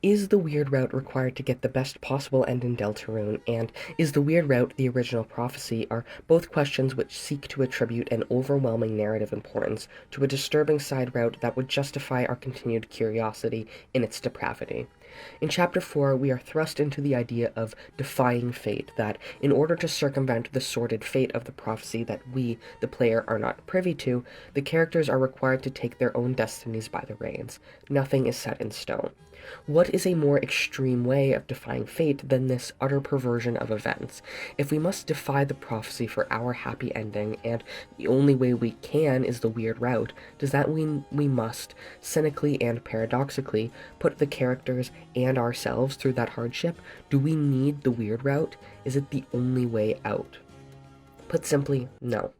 Is the weird route required to get the best possible end in Deltarune, and is the weird route the original prophecy, are both questions which seek to attribute an overwhelming narrative importance to a disturbing side route that would justify our continued curiosity in its depravity. In Chapter 4, we are thrust into the idea of defying fate, that in order to circumvent the sordid fate of the prophecy that we, the player, are not privy to, the characters are required to take their own destinies by the reins. Nothing is set in stone. What is a more extreme way of defying fate than this utter perversion of events? If we must defy the prophecy for our happy ending, and the only way we can is the weird route, does that mean we must, cynically and paradoxically, put the characters and ourselves through that hardship? Do we need the weird route? Is it the only way out? Put simply, no.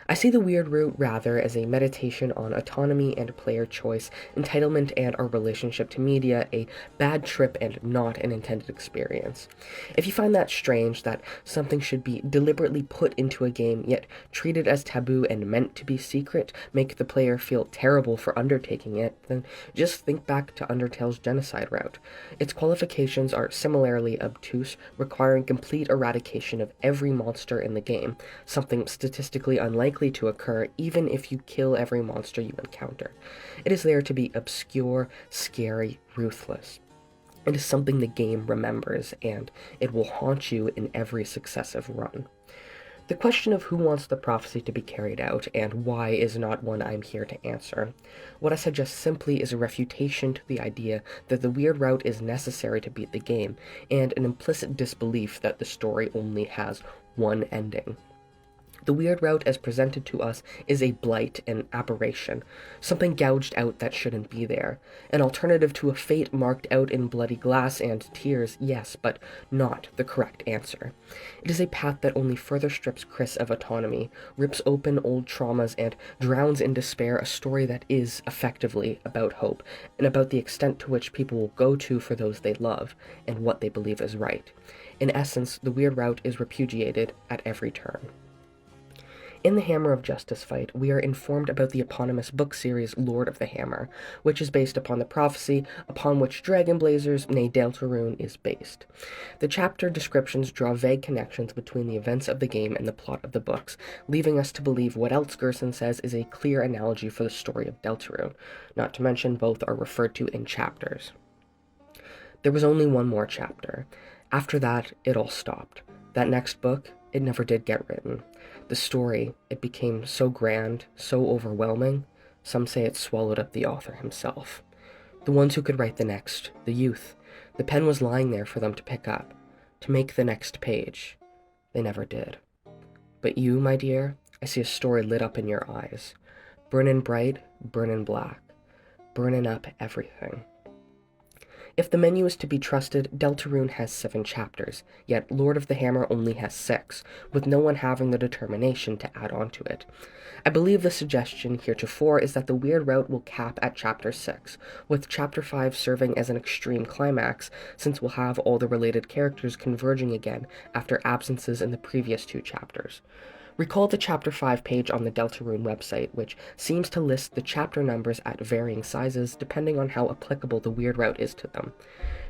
I see the weird route rather as a meditation on autonomy and player choice, entitlement and our relationship to media, a bad trip and not an intended experience. If you find that strange, that something should be deliberately put into a game, yet treated as taboo and meant to be secret, make the player feel terrible for undertaking it, then just think back to Undertale's genocide route. Its qualifications are similarly obtuse, requiring complete eradication of every monster in the game, something statistically unlikely to occur even if you kill every monster you encounter. It is there to be obscure, scary, ruthless. It is something the game remembers, and it will haunt you in every successive run. The question of who wants the prophecy to be carried out, and why, is not one I'm here to answer. What I suggest simply is a refutation to the idea that the weird route is necessary to beat the game, and an implicit disbelief that the story only has one ending. The weird route as presented to us is a blight, an aberration, something gouged out that shouldn't be there. An alternative to a fate marked out in bloody glass and tears, yes, but not the correct answer. It is a path that only further strips Chris of autonomy, rips open old traumas, and drowns in despair a story that is, effectively, about hope, and about the extent to which people will go to for those they love, and what they believe is right. In essence, the weird route is repudiated at every turn. In the Hammer of Justice fight, we are informed about the eponymous book series Lord of the Hammer, which is based upon the prophecy upon which Dragon Blazers, nay Deltarune, is based. The chapter descriptions draw vague connections between the events of the game and the plot of the books, leaving us to believe what else Gerson says is a clear analogy for the story of Deltarune, not to mention both are referred to in chapters. There was only one more chapter. After that, it all stopped. That next book, it never did get written. The story, it became so grand, so overwhelming, some say it swallowed up the author himself. The ones who could write the next, the youth, the pen was lying there for them to pick up, to make the next page. They never did. But you, my dear, I see a story lit up in your eyes. Burnin' bright, burnin' black, burnin' up everything. If the menu is to be trusted, Deltarune has 7 chapters, yet Lord of the Hammer only has 6, with no one having the determination to add on to it. I believe the suggestion heretofore is that the weird route will cap at Chapter 6, with Chapter 5 serving as an extreme climax, since we'll have all the related characters converging again after absences in the previous 2 chapters. Recall the Chapter 5 page on the Deltarune website, which seems to list the chapter numbers at varying sizes depending on how applicable the weird route is to them.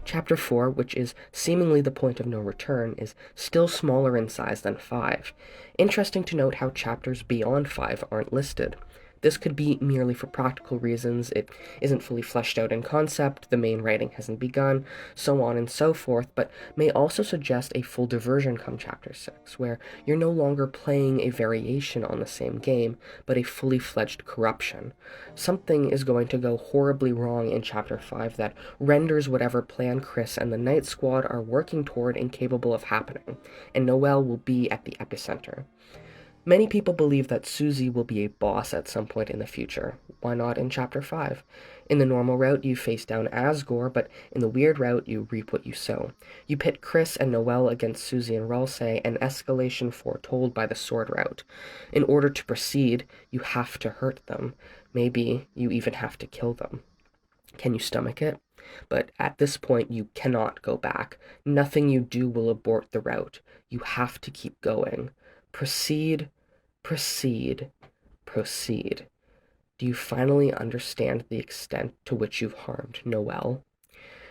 Chapter 4, which is seemingly the point of no return, is still smaller in size than 5. Interesting to note how chapters beyond 5 aren't listed. This could be merely for practical reasons, it isn't fully fleshed out in concept, the main writing hasn't begun, so on and so forth, but may also suggest a full diversion come Chapter 6, where you're no longer playing a variation on the same game, but a fully fledged corruption. Something is going to go horribly wrong in Chapter 5 that renders whatever plan Chris and the Night Squad are working toward incapable of happening, and Noelle will be at the epicenter. Many people believe that Susie will be a boss at some point in the future. Why not in Chapter 5? In the normal route, you face down Asgore, but in the weird route, you reap what you sow. You pit Chris and Noelle against Susie and Ralsei, an escalation foretold by the sword route. In order to proceed, you have to hurt them. Maybe you even have to kill them. Can you stomach it? But at this point, you cannot go back. Nothing you do will abort the route. You have to keep going. Proceed, proceed, proceed. Do you finally understand the extent to which you've harmed Noelle?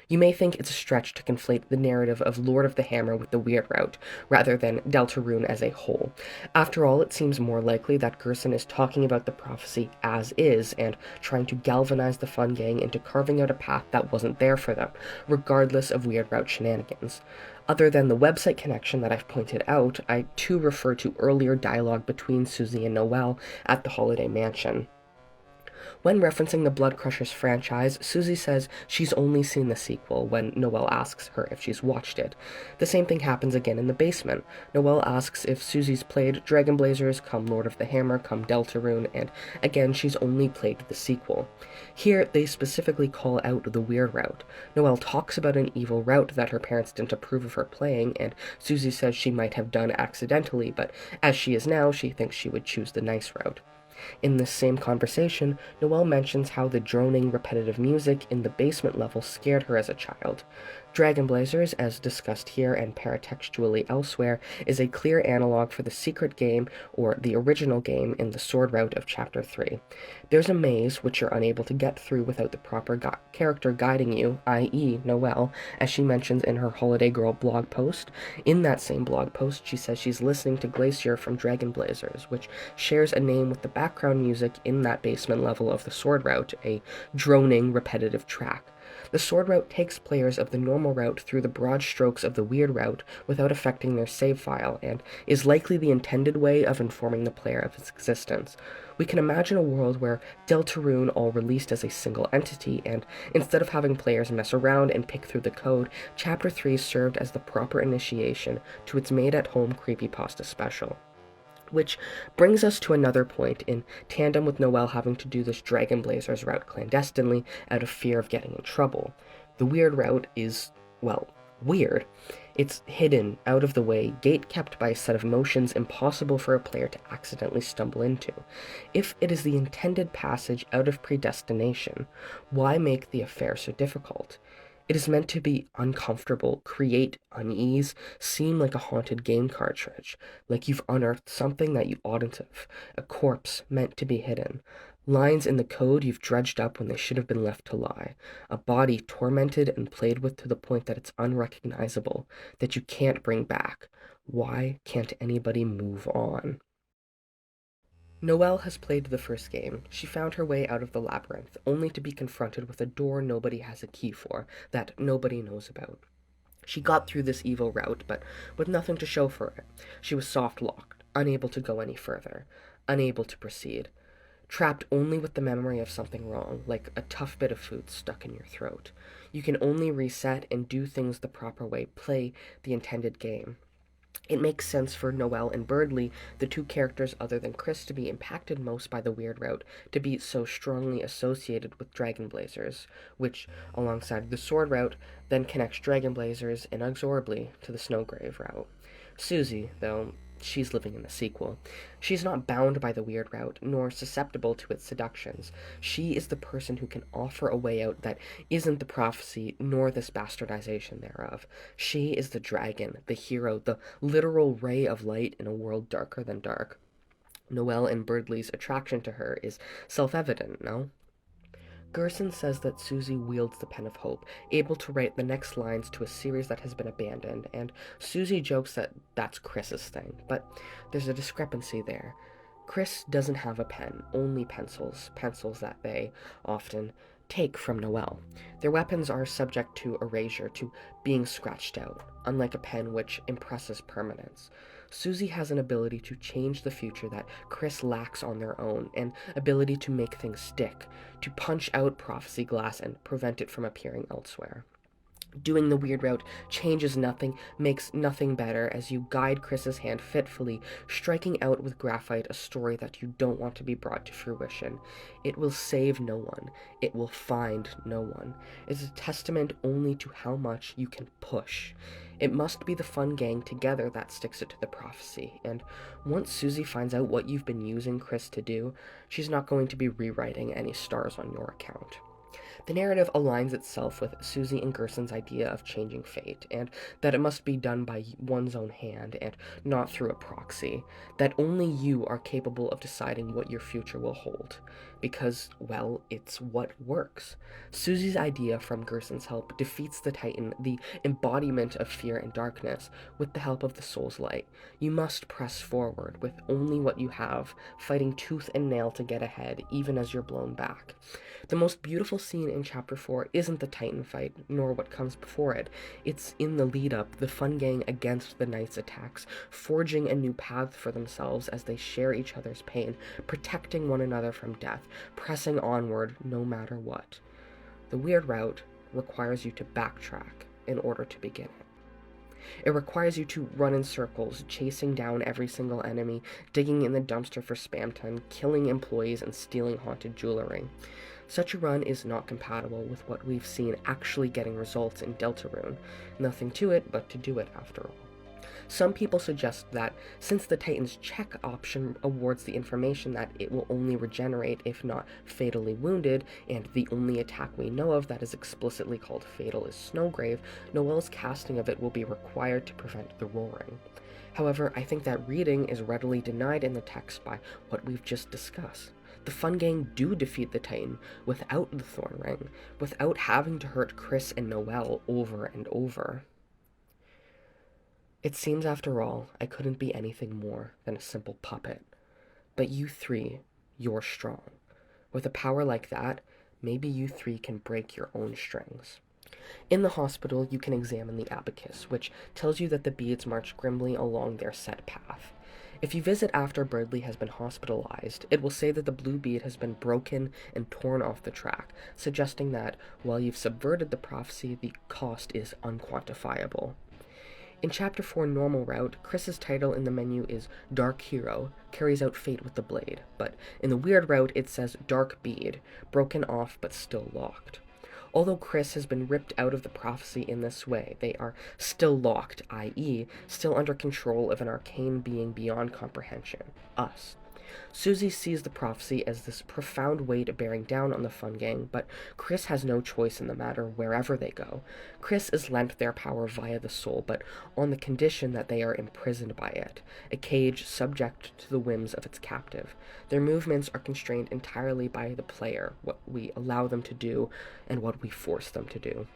You may think it's a stretch to conflate the narrative of Lord of the Hammer with the Weird Route, rather than Deltarune as a whole. After all, it seems more likely that Gerson is talking about the prophecy as is, and trying to galvanize the Fun Gang into carving out a path that wasn't there for them, regardless of Weird Route shenanigans. Other than the website connection that I've pointed out, I too refer to earlier dialogue between Susie and Noelle at the Holiday Mansion. When referencing the Blood Crushers franchise, Susie says she's only seen the sequel when Noelle asks her if she's watched it. The same thing happens again in the basement. Noelle asks if Susie's played Dragon Blazers, come Lord of the Hammer, come Deltarune, and again she's only played the sequel. Here, they specifically call out the Weird Route. Noelle talks about an evil route that her parents didn't approve of her playing, and Susie says she might have done accidentally, but as she is now, she thinks she would choose the nice route. In this same conversation, Noelle mentions how the droning, repetitive music in the basement level scared her as a child. Dragon Blazers, as discussed here and paratextually elsewhere, is a clear analog for the secret game or the original game in the Sword Route of Chapter 3. There's a maze which you're unable to get through without the proper character guiding you, i.e. Noelle, as she mentions in her Holiday Girl blog post. In that same blog post, she says she's listening to Glacier from Dragon Blazers, which shares a name with the background music in that basement level of the Sword Route, a droning, repetitive track. The Sword Route takes players of the normal route through the broad strokes of the Weird Route without affecting their save file, and is likely the intended way of informing the player of its existence. We can imagine a world where Deltarune all released as a single entity, and instead of having players mess around and pick through the code, Chapter 3 served as the proper initiation to its made-at-home creepypasta special. Which brings us to another point, in tandem with Noelle having to do this Dragon Blazers route clandestinely out of fear of getting in trouble. The Weird Route is, well, weird. It's hidden, out of the way, gate-kept by a set of motions impossible for a player to accidentally stumble into. If it is the intended passage out of predestination, why make the affair so difficult? It is meant to be uncomfortable, create unease, seem like a haunted game cartridge, like you've unearthed something that you oughtn't have, a corpse meant to be hidden, lines in the code you've dredged up when they should have been left to lie, a body tormented and played with to the point that it's unrecognizable, that you can't bring back. Why can't anybody move on? Noelle has played the first game. She found her way out of the labyrinth, only to be confronted with a door nobody has a key for, that nobody knows about. She got through this evil route, but with nothing to show for it. She was soft-locked, unable to go any further, unable to proceed, trapped only with the memory of something wrong, like a tough bit of food stuck in your throat. You can only reset and do things the proper way, play the intended game. It makes sense for Noelle and Birdley, the two characters other than Chris, to be impacted most by the Weird Route, to be so strongly associated with Dragon Blazers, which, alongside the Sword Route, then connects Dragon Blazers inexorably to the Snowgrave Route. Susie, though, she's living in the sequel. She's not bound by the Weird Route, nor susceptible to its seductions. She is the person who can offer a way out that isn't the prophecy, nor this bastardization thereof. She is the dragon, the hero, the literal ray of light in a world darker than dark. Noelle and Birdley's attraction to her is self-evident, no? Gerson says that Susie wields the pen of hope, able to write the next lines to a series that has been abandoned, and Susie jokes that that's Chris's thing, but there's a discrepancy there. Chris doesn't have a pen, only pencils that they often take from Noelle. Their weapons are subject to erasure, to being scratched out, unlike a pen which impresses permanence. Susie has an ability to change the future that Chris lacks on their own, an ability to make things stick, to punch out prophecy glass and prevent it from appearing elsewhere. Doing the Weird Route changes nothing, makes nothing better, as you guide Chris's hand fitfully, striking out with graphite a story that you don't want to be brought to fruition. It will save no one. It will find no one. It's a testament only to how much you can push. It must be the Fun Gang together that sticks it to the prophecy, and once Susie finds out what you've been using Chris to do, she's not going to be rewriting any stars on your account. The narrative aligns itself with Susie and Gerson's idea of changing fate, and that it must be done by one's own hand and not through a proxy, that only you are capable of deciding what your future will hold. because, well, it's what works. Susie's idea from Gerson's help defeats the Titan, the embodiment of fear and darkness, with the help of the Soul's Light. You must press forward with only what you have, fighting tooth and nail to get ahead, even as you're blown back. The most beautiful scene in Chapter 4 isn't the Titan fight, nor what comes before it. It's in the lead-up, the Fun Gang against the Knight's attacks, forging a new path for themselves as they share each other's pain, protecting one another from death, pressing onward no matter what. The weird route requires you to backtrack in order to begin it. It requires you to run in circles, chasing down every single enemy, digging in the dumpster for spam ton, killing employees, and stealing haunted jewelry. Such a run is not compatible with what we've seen actually getting results in Deltarune. Nothing to it but to do it after all. Some people suggest that since the Titan's check option awards the information that it will only regenerate if not fatally wounded, and the only attack we know of that is explicitly called fatal is Snowgrave, Noelle's casting of it will be required to prevent the roaring. However, I think that reading is readily denied in the text by what we've just discussed. The Fun Gang do defeat the Titan without the Thorn Ring, without having to hurt Chris and Noelle over and over. It seems, after all, I couldn't be anything more than a simple puppet. But you three, you're strong. With a power like that, maybe you three can break your own strings. In the hospital, you can examine the abacus, which tells you that the beads march grimly along their set path. If you visit after Birdley has been hospitalized, it will say that the blue bead has been broken and torn off the track, suggesting that, while you've subverted the prophecy, the cost is unquantifiable. In Chapter 4 Normal Route, Chris's title in the menu is Dark Hero, carries out fate with the blade, but in the Weird Route it says Dark Bead, broken off but still locked. Although Chris has been ripped out of the prophecy in this way, they are still locked, i.e., still under control of an arcane being beyond comprehension, us. Susie sees the prophecy as this profound weight bearing down on the Fun Gang, but Chris has no choice in the matter wherever they go. Chris is lent their power via the soul, but on the condition that they are imprisoned by it, a cage subject to the whims of its captive. Their movements are constrained entirely by the player, what we allow them to do and what we force them to do.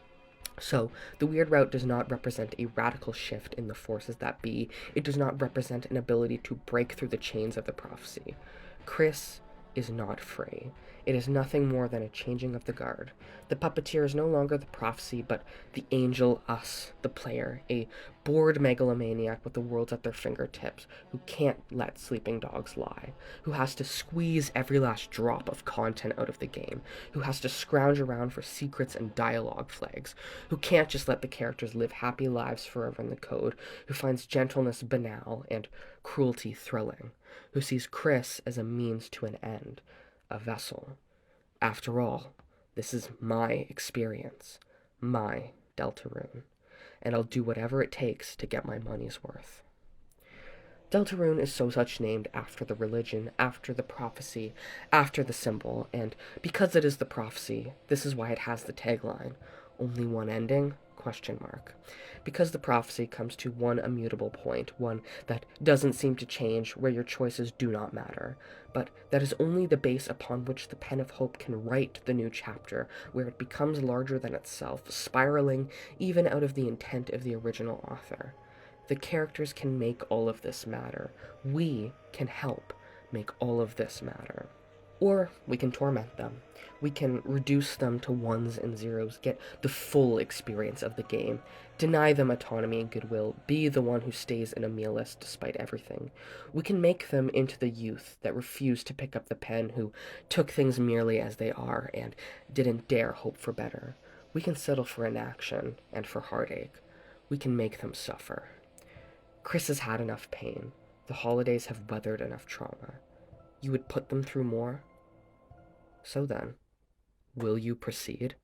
So, the Weird Route does not represent a radical shift in the forces that be. It does not represent an ability to break through the chains of the prophecy. Chris is not free. It is nothing more than a changing of the guard. The puppeteer is no longer the prophecy, but the angel, us, the player, a bored megalomaniac with the world at their fingertips, who can't let sleeping dogs lie, who has to squeeze every last drop of content out of the game, who has to scrounge around for secrets and dialogue flags, who can't just let the characters live happy lives forever in the code, who finds gentleness banal and cruelty thrilling, who sees Chris as a means to an end, a vessel. After all, this is my experience, my Deltarune, and I'll do whatever it takes to get my money's worth. Deltarune is so such named after the religion, after the prophecy, after the symbol, and because it is the prophecy, this is why it has the tagline, only one ending? Question mark. Because the prophecy comes to one immutable point, one that doesn't seem to change, where your choices do not matter, but that is only the base upon which the pen of hope can write the new chapter, where it becomes larger than itself, spiraling even out of the intent of the original author. The characters can make all of this matter. We can help make all of this matter. Or we can torment them. We can reduce them to ones and zeros, get the full experience of the game, deny them autonomy and goodwill, be the one who stays in a meal list despite everything. We can make them into the youth that refused to pick up the pen, who took things merely as they are and didn't dare hope for better. We can settle for inaction and for heartache. We can make them suffer. Chris has had enough pain. The holidays have weathered enough trauma. You would put them through more? So then, will you proceed?